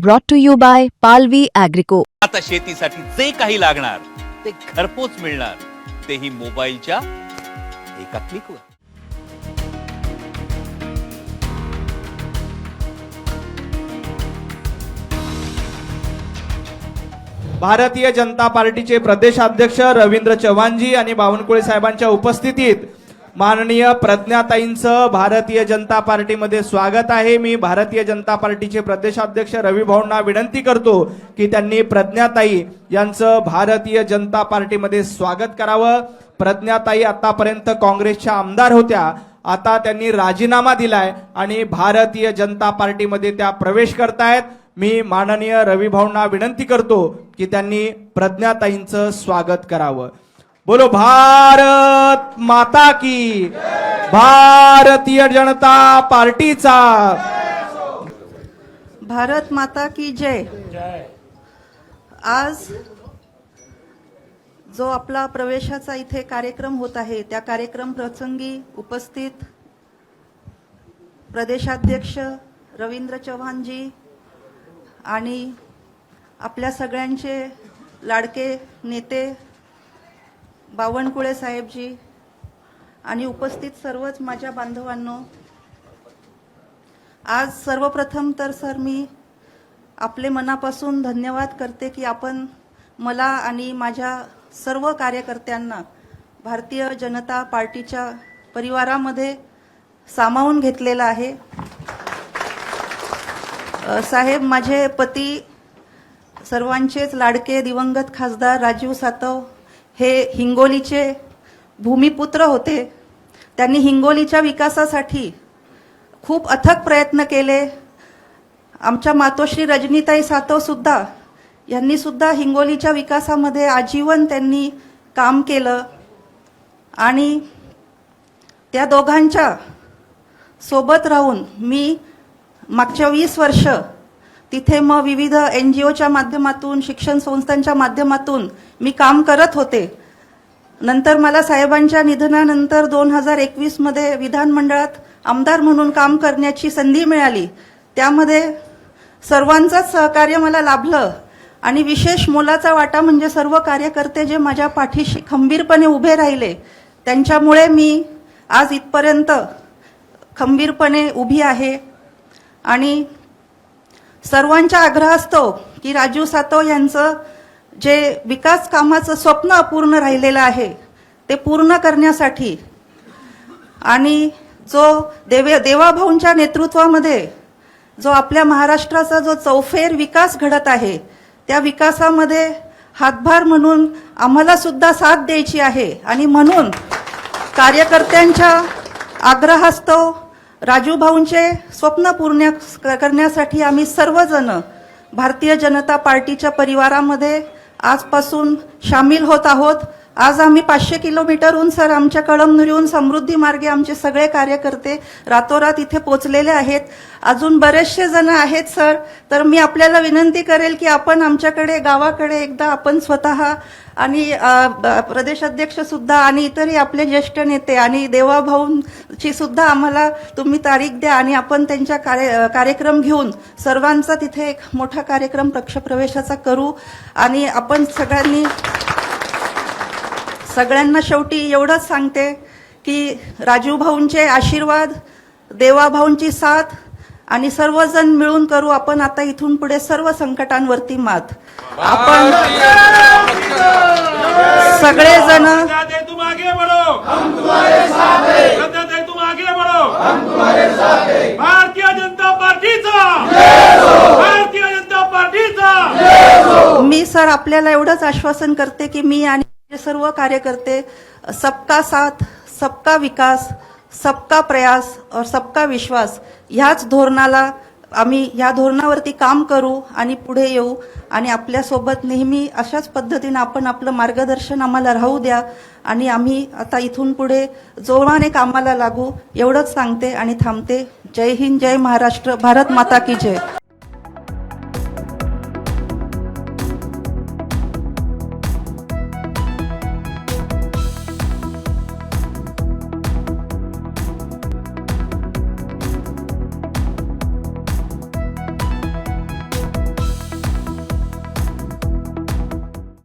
brought to you by Palvi Agrico. आता शेतीसाठी जे काही लागणार ते घरपोच मिळणार, तेही मोबाईलच्या एका क्लिकवर. भारतीय जनता पार्टीचे प्रदेशाध्यक्ष रवींद्र चव्हाणजी आणि बावनकुळे साहेबांच्या उपस्थितीत माननीय प्रज्ञाताईंचं भारतीय जनता पार्टीमध्ये स्वागत आहे. मी भारतीय जनता पार्टीचे प्रदेशाध्यक्ष रवी भाऊंना विनंती करतो की त्यांनी प्रज्ञाताई यांचं भारतीय जनता पार्टीमध्ये स्वागत करावं. प्रज्ञाताई आतापर्यंत काँग्रेसच्या आमदार होत्या, आता त्यांनी राजीनामा दिलाय आणि भारतीय जनता पार्टीमध्ये त्या प्रवेश करतायत. मी माननीय रवी भाऊंना विनंती करतो की त्यांनी प्रज्ञाताईंचं स्वागत करावं. बोलो भारत माता की, भारतीय जनता पार्टीचा भारत माता की जय. आज जो आपला प्रवेशाचा इथे कार्यक्रम होत आहे, त्या कार्यक्रम प्रसंगी उपस्थित प्रदेशाध्यक्ष रवींद्र चव्हाणजी आणि आपल्या सगळ्यांचे लाडके नेते बावनकुळे साहेबजी आणि उपस्थित सर्वच माझ्या बांधवांनो, आज सर्वप्रथम तर सर मी आपले मनापासून धन्यवाद करते की आपण मला आणि माझ्या सर्व कार्यकर्त्यांना भारतीय जनता पार्टीच्या परिवारामध्ये सामावून घेतलेलं आहे. साहेब, माझे पती सर्वांचेच लाडके दिवंगत खासदार राजीव सातव हे हिंगोलीचे भूमिपुत्र होते. त्यांनी हिंगोलीच्या विकासासाठी खूप अथक प्रयत्न केले. आमच्या मातोश्री रजनीताई सातव सुद्धा यांनी सुद्धा हिंगोलीच्या विकासामध्ये आजीवन त्यांनी काम केलं आणि त्या दोघांच्या सोबत राहून मी मागच्या 20 वर्ष तिथे मग विविध NGOच्या माध्यमातून, शिक्षण संस्थांच्या माध्यमातून मी काम करत होते. नंतर मला साहेबांच्या निधनानंतर 2021 मध्ये विधानमंडळात आमदार म्हणून काम करण्याची संधी मिळाली. त्यामध्ये सर्वांचंच सहकार्य मला लाभलं आणि विशेष मोलाचा वाटा म्हणजे सर्व कार्यकर्ते जे माझ्या पाठीशी खंबीरपणे उभे राहिले, त्यांच्यामुळे मी आज इथपर्यंत खंबीरपणे उभी आहे. आणि सर्वांच्या आग्रहास्तव की राजीव सातव यांचं जे विकास कामाचं स्वप्न अपूर्ण राहिलेलं आहे ते पूर्ण करण्यासाठी आणि जो देवाभाऊंच्या नेतृत्वामध्ये जो आपल्या महाराष्ट्राचा जो चौफेर विकास घडत आहे, त्या विकासामध्ये हातभार म्हणून आम्हाला सुद्धा साथ द्यायची आहे. आणि म्हणून कार्यकर्त्यांच्या आग्रहास्तव राजू भाऊंचे स्वप्न पूर्ण करण्यासाठी आम्ही सर्वजण भारतीय जनता पार्टीच्या परिवारामध्ये आजपासून सामील होत आहोत. आज आम्ही 500 किलोमीटरहून सर आमच्या कळमनुरीहून समृद्धी मार्गे आमचे सगळे कार्यकर्ते रातोरात इथे पोचलेले आहेत. अजून बरेचसे जण आहेत सर. तर मी आपल्याला विनंती करेल की आपण आमच्याकडे गावाकडे एकदा आपण स्वतः आणि प्रदेशाध्यक्ष सुद्धा आणि इतरही आपले ज्येष्ठ नेते आणि देवाभाऊंची सुद्धा आम्हाला तुम्ही तारीख द्या आणि आपण त्यांच्या कार्यक्रम घेऊन सर्वांचा तिथे एक मोठा कार्यक्रम पक्षप्रवेशाचा करू. आणि आपण सगळ्यांना शेवटी एवढंच सांगते की राजू भाऊंचे आशीर्वाद, देवाभाऊंची साथ आणि सर्वजण मिळून करू आपण आता इथून पुढे सर्व संकटांवरती मात. आपण सगळेजण भारतीय जनता पार्टीचा, भारतीय जनता पार्टीचा. मी सर आपल्याला एवढंच आश्वासन करते की मी आणि सर्व कार्यकर्ते सबका साथ, सबका विकास, सबका प्रयास और सबका विश्वास ह्याच धोरणाला आम्ही या धोरणावरती काम करू आणि पुढे येऊ. आणि आपल्यासोबत नेहमी अशाच पद्धतीने आपण आपलं मार्गदर्शन आम्हाला राहू द्या आणि आम्ही आता इथून पुढे जोमाने कामाला लागू एवढंच सांगते आणि थांबते. जय हिंद, जय महाराष्ट्र, भारत माता की जय.